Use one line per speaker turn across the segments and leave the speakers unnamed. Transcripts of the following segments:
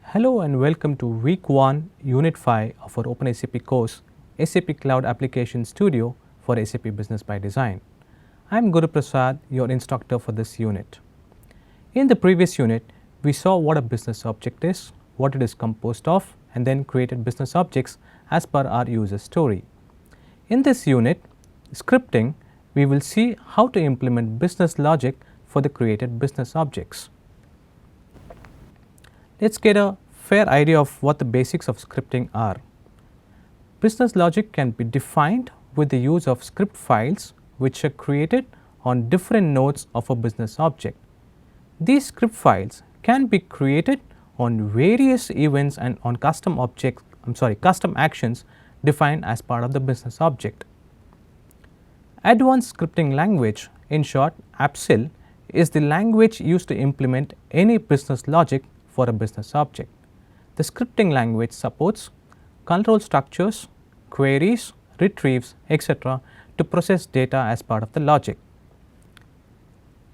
Hello and welcome to week 1 unit 5 of our OpenSAP course SAP Cloud Application Studio for SAP Business by Design. I am Guru Prasad, your instructor for this unit. In the previous unit, we saw what a business object is, what it is composed of, and then created business objects as per our user story. In this unit, scripting, we will see how to implement business logic for the created business objects. Let's get a fair idea of what the basics of scripting are. Business logic can be defined with the use of script files which are created on different nodes of a business object. These script files can be created on various events and on custom actions defined as part of the business object. Advanced scripting language, in short APSL, is the language used to implement any business logic for a business object. The scripting language supports control structures, queries, retrieves, etc. to process data as part of the logic.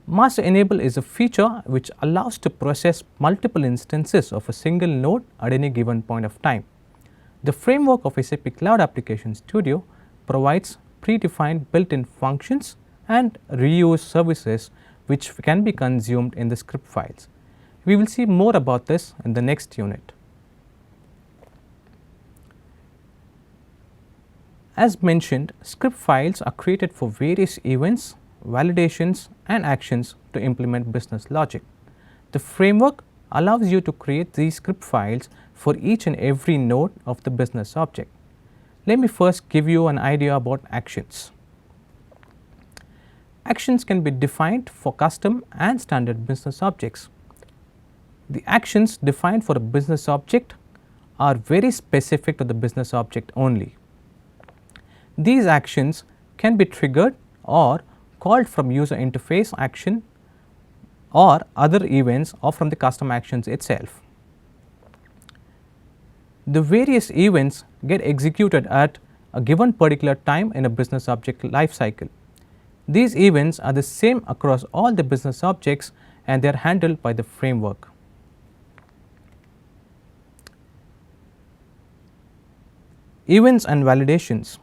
Master Enable is a feature which allows to process multiple instances of a single node at any given point of time. The framework of SAP Cloud Application Studio provides predefined built-in functions and reuse services which can be consumed in the script files. We will see more about this in the next unit. As mentioned, script files are created for various events, validations and actions to implement business logic. The framework allows you to create these script files for each and every node of the business object. Let me first give you an idea about actions. Actions can be defined for custom and standard business objects. The actions defined for a business object are very specific to the business object only. These actions can be triggered or called from user interface action or other events or from the custom actions itself. The various events get executed at a given particular time in a business object lifecycle. These events are the same across all the business objects and they are handled by the framework. Events and validations.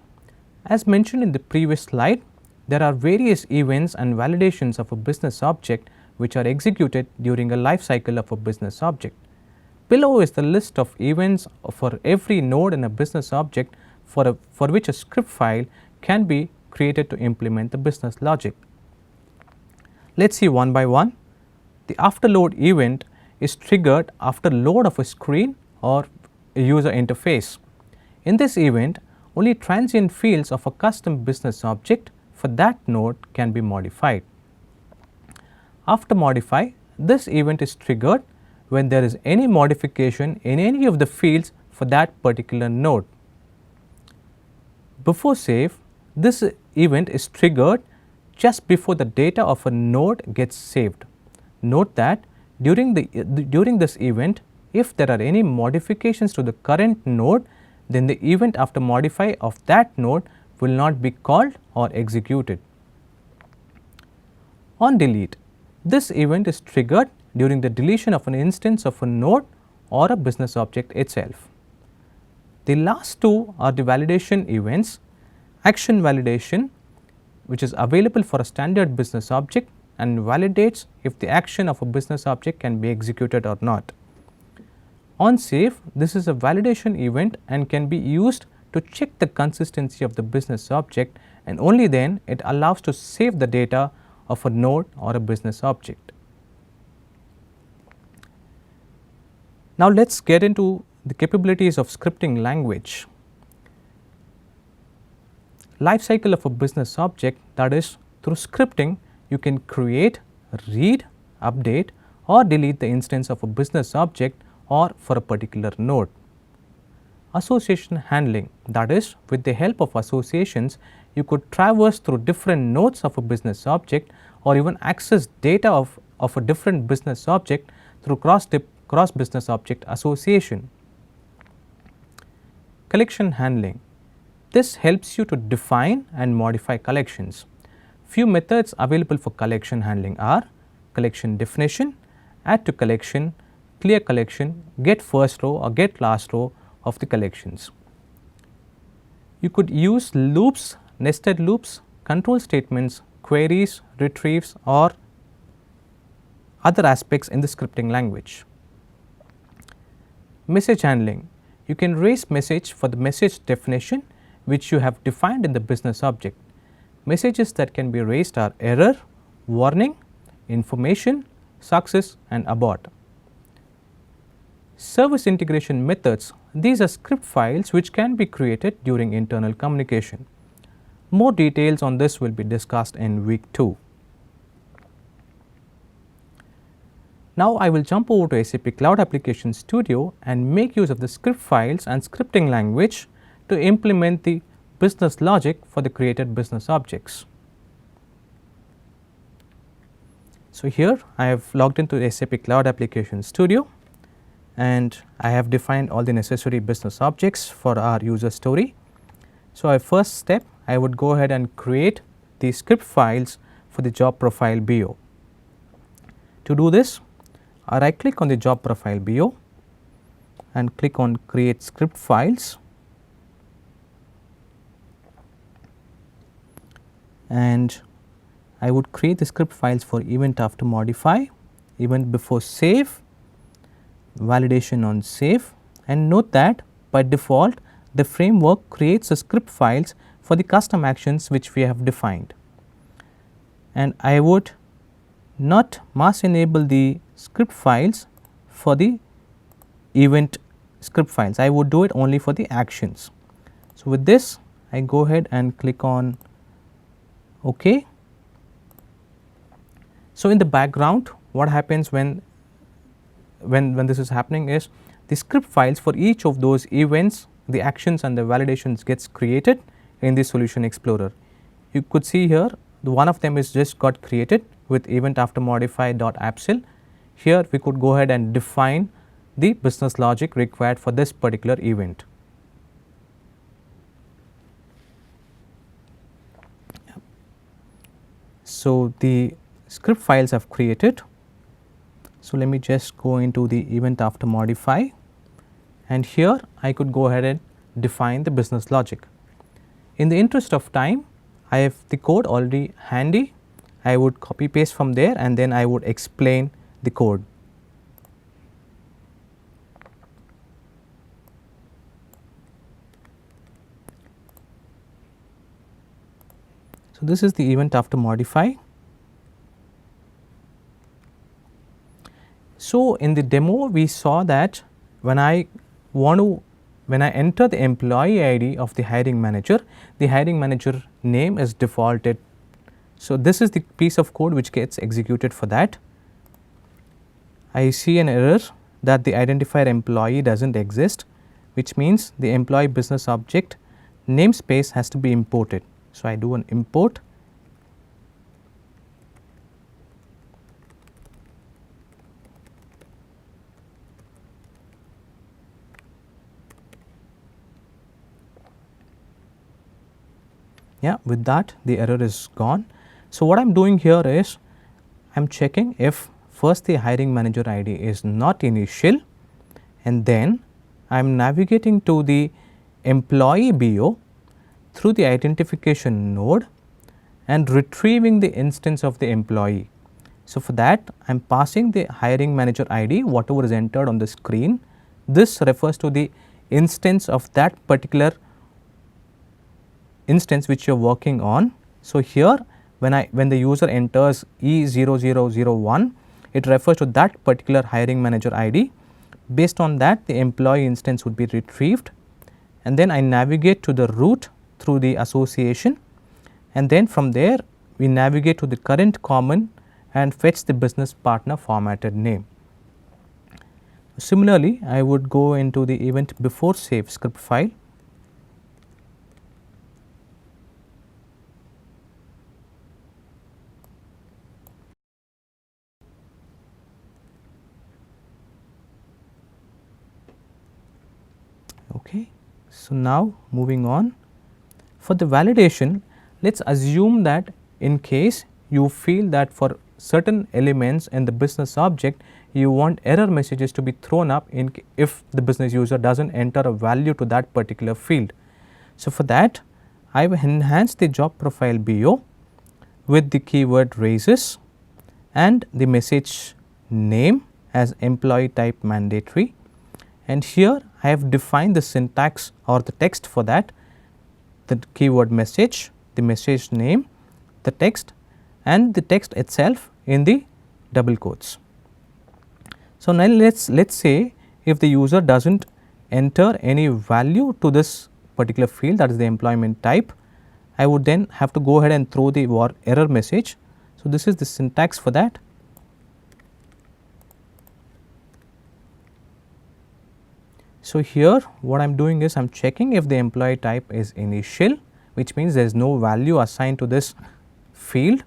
As mentioned in the previous slide, there are various events and validations of a business object which are executed during a life cycle of a business object. Below is the list of events for every node in a business object for which a script file can be created to implement the business logic. Let us see one by one. The afterload event is triggered after load of a screen or a user interface. In this event, only transient fields of a custom business object for that node can be modified. After modify, this event is triggered when there is any modification in any of the fields for that particular node. Before save, this event is triggered just before the data of a node gets saved. Note that during this event, if there are any modifications to the current node, then the event after modify of that node will not be called or executed. On delete, this event is triggered during the deletion of an instance of a node or a business object itself. The last two are the validation events. Action validation, which is available for a standard business object and validates if the action of a business object can be executed or not. On save, this is a validation event and can be used to check the consistency of the business object, and only then it allows to save the data of a node or a business object. Now let us get into the capabilities of scripting language. Lifecycle of a business object, that is, through scripting you can create, read, update or delete the instance of a business object or for a particular node. Association handling, that is, with the help of associations you could traverse through different nodes of a business object or even access data of a different business object through cross business object association. Collection handling, this helps you to define and modify collections. Few methods available for collection handling are collection definition, add to collection, clear collection, get first row or get last row of the collections. You could use loops, nested loops, control statements, queries, retrieves or other aspects in the scripting language. Message handling. You can raise message for the message definition which you have defined in the business object. Messages that can be raised are error, warning, information, success and abort. Service integration methods. These are script files which can be created during internal communication. More details on this will be discussed in week 2. Now, I will jump over to SAP Cloud Application Studio and make use of the script files and scripting language to implement the business logic for the created business objects. So, here I have logged into SAP Cloud Application Studio and I have defined all the necessary business objects for our user story. So, our first step, I would go ahead and create the script files for the job profile BO. To do this, I right click on the job profile BO and click on create script files, and I would create the script files for event after modify, event before save, validation on save, and note that by default the framework creates the script files for the custom actions which we have defined, and I would not mass enable the script files for the event script files. I would do it only for the actions. So, with this I go ahead and click on OK. So, in the background what happens when this is happening is the script files for each of those events, the actions and the validations gets created in the Solution Explorer. You could see here the one of them is just got created with event after modify.appsil. Here we could go ahead and define the business logic required for this particular event. So, the script files have created. So, let me just go into the event after modify, and here I could go ahead and define the business logic. In the interest of time, I have the code already handy. I would copy paste from there and then I would explain the code. So, this is the event after modify. So, in the demo we saw that when I enter the employee ID of the hiring manager name is defaulted. So, this is the piece of code which gets executed for that. I see an error that the identifier employee does not exist, which means the employee business object namespace has to be imported. So, I do an import. Yeah, with that the error is gone. So, what I am doing here is I am checking if first the hiring manager ID is not initial, and then I am navigating to the employee BO through the identification node and retrieving the instance of the employee. So, for that I am passing the hiring manager ID whatever is entered on the screen. This refers to the instance of that particular instance which you are working on. So, here when the user enters E0001, it refers to that particular hiring manager ID. Based on that, the employee instance would be retrieved, and then I navigate to the root through the association, and then from there we navigate to the current common and fetch the business partner formatted name. Similarly, I would go into the event before save script file. Okay. So, now moving on, for the validation, let us assume that in case you feel that for certain elements in the business object, you want error messages to be thrown up if the business user does not enter a value to that particular field. So, for that I have enhanced the job profile BO with the keyword raises and the message name as employee type mandatory, and here I have defined the syntax or the text for that, the keyword message, the message name, the text and the text itself in the double quotes. So, now let us say if the user does not enter any value to this particular field, that is the employment type, I would then have to go ahead and throw the error message. So, this is the syntax for that. So, here what I am doing is I am checking if the employee type is initial, which means there is no value assigned to this field.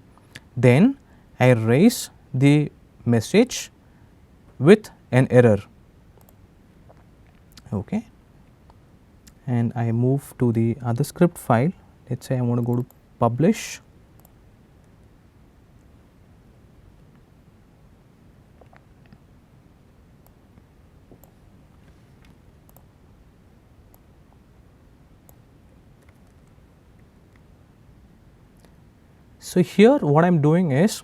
Then I raise the message with an error, okay. And I move to the other script file. Let us say I want to go to publish. So, here what I am doing is,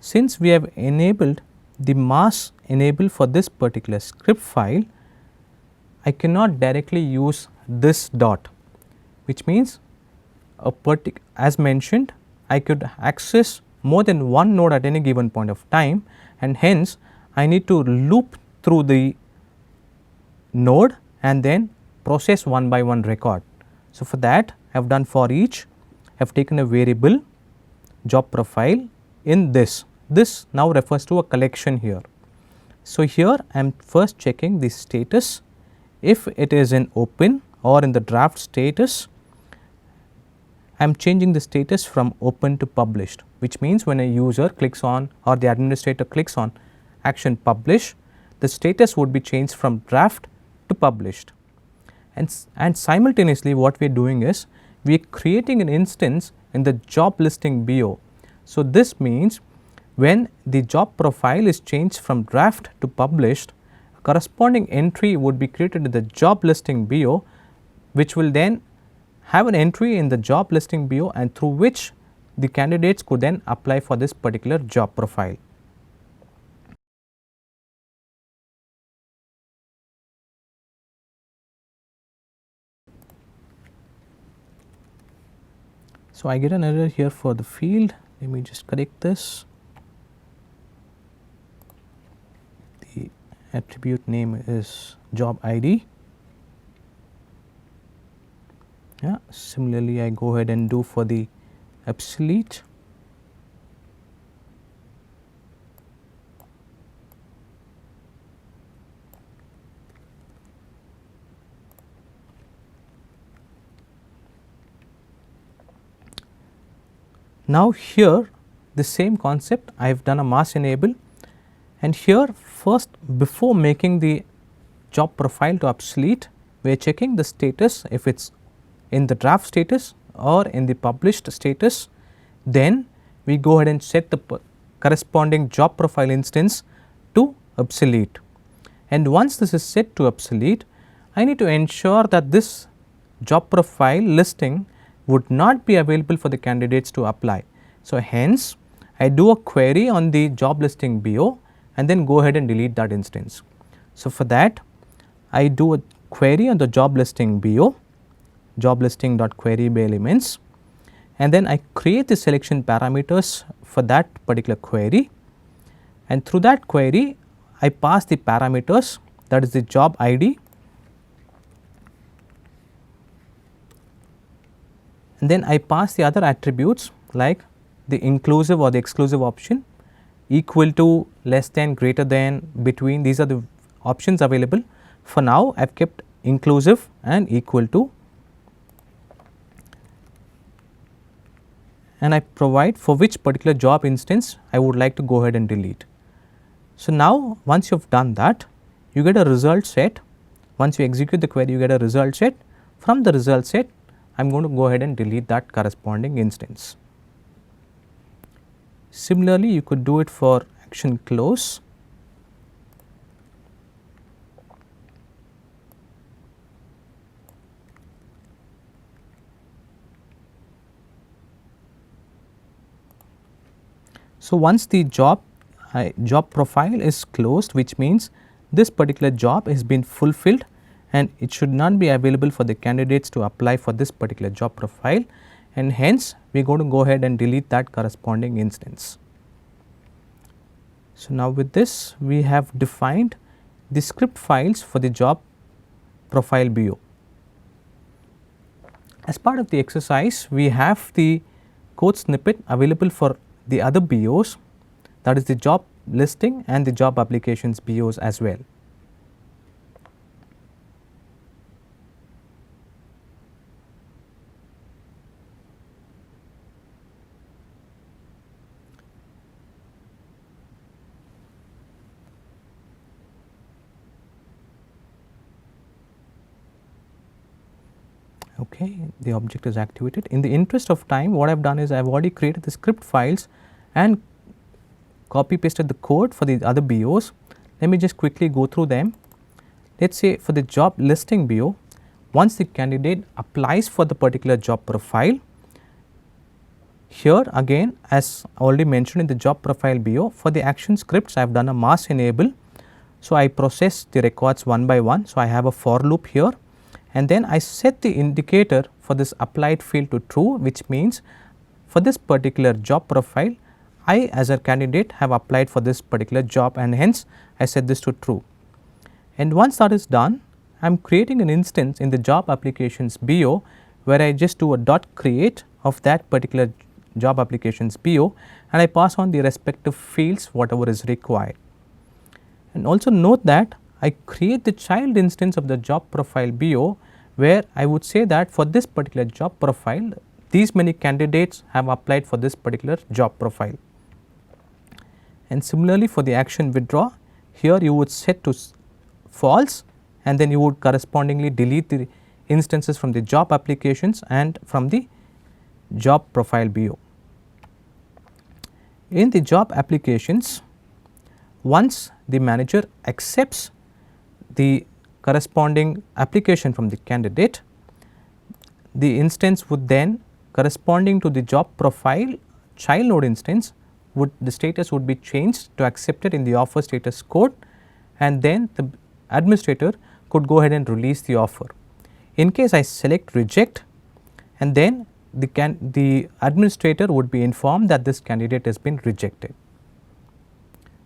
since we have enabled the mass enable for this particular script file, I cannot directly use this dot, which means as mentioned I could access more than one node at any given point of time, and hence I need to loop through the node and then process one by one record. So, for that I have done for each, I have taken a variable job profile in this now refers to a collection here. So, here I am first checking the status. If it is in open or in the draft status, I am changing the status from open to published, which means when a user clicks on or the administrator clicks on action publish, the status would be changed from draft to published. And simultaneously what we are doing is we are creating an instance in the job listing BO. So, this means when the job profile is changed from draft to published, a corresponding entry would be created in the job listing BO, which will then have an entry in the job listing BO and through which the candidates could then apply for this particular job profile. So, I get an error here for the field. Let me just correct this. The attribute name is job ID. Yeah. Similarly, I go ahead and do for the obsolete. Now, here the same concept, I have done a mass enable, and here first before making the job profile to obsolete, we are checking the status if it is in the draft status or in the published status. Then we go ahead and set the corresponding job profile instance to obsolete, and once this is set to obsolete, I need to ensure that this job profile listing would not be available for the candidates to apply. So, hence I do a query on the job listing BO and then go ahead and delete that instance. So, for that I do a query on the job listing BO, job listing dot query by elements, and then I create the selection parameters for that particular query, and through that query I pass the parameters, that is the job ID, and then I pass the other attributes like the inclusive or the exclusive option, equal to, less than, greater than, between. These are the options available. For now I have kept inclusive and equal to, and I provide for which particular job instance I would like to go ahead and delete. So, now once you have done that, you get a result set. Once you execute the query, you get a result set. From the result set, I am going to go ahead and delete that corresponding instance. Similarly, you could do it for action close. So, once the job profile is closed, which means this particular job has been fulfilled and it should not be available for the candidates to apply for this particular job profile, and hence we are going to go ahead and delete that corresponding instance. So, now with this we have defined the script files for the job profile BO. As part of the exercise, we have the code snippet available for the other BOs, that is the job listing and the job applications BOs as well. Okay, the object is activated. In the interest of time, what I have done is I have already created the script files and copy pasted the code for the other BOs. Let me just quickly go through them. Let us say for the job listing BO, once the candidate applies for the particular job profile, here again as already mentioned in the job profile BO, for the action scripts I have done a mass enable. So, I process the records one by one. So, I have a for loop here, and then I set the indicator for this applied field to true, which means for this particular job profile I as a candidate have applied for this particular job, and hence I set this to true. And once that is done, I am creating an instance in the job applications BO where I just do a dot create of that particular job applications BO, and I pass on the respective fields whatever is required. And also note that I create the child instance of the job profile BO where I would say that for this particular job profile these many candidates have applied for this particular job profile. And similarly for the action withdraw, here you would set to false, and then you would correspondingly delete the instances from the job applications and from the job profile BO. In the job applications, once the manager accepts the corresponding application from the candidate, the instance would then corresponding to the job profile child node instance the status would be changed to accepted in the offer status code, and then the administrator could go ahead and release the offer. In case I select reject, and then the administrator would be informed that this candidate has been rejected.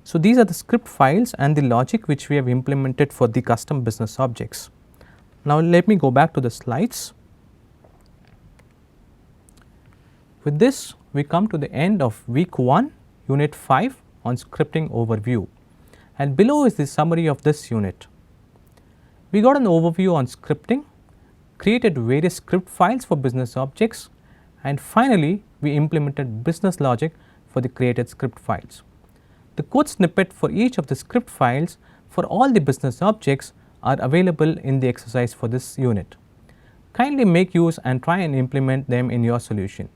So, these are the script files and the logic which we have implemented for the custom business objects. Now, let me go back to the slides. With this, we come to the end of week 1, unit 5 on scripting overview, and below is the summary of this unit. We got an overview on scripting, created various script files for business objects, and finally, we implemented business logic for the created script files. The code snippet for each of the script files for all the business objects are available in the exercise for this unit. Kindly make use and try and implement them in your solution.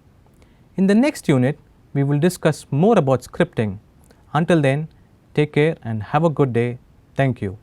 In the next unit, we will discuss more about scripting. Until then, take care and have a good day. Thank you.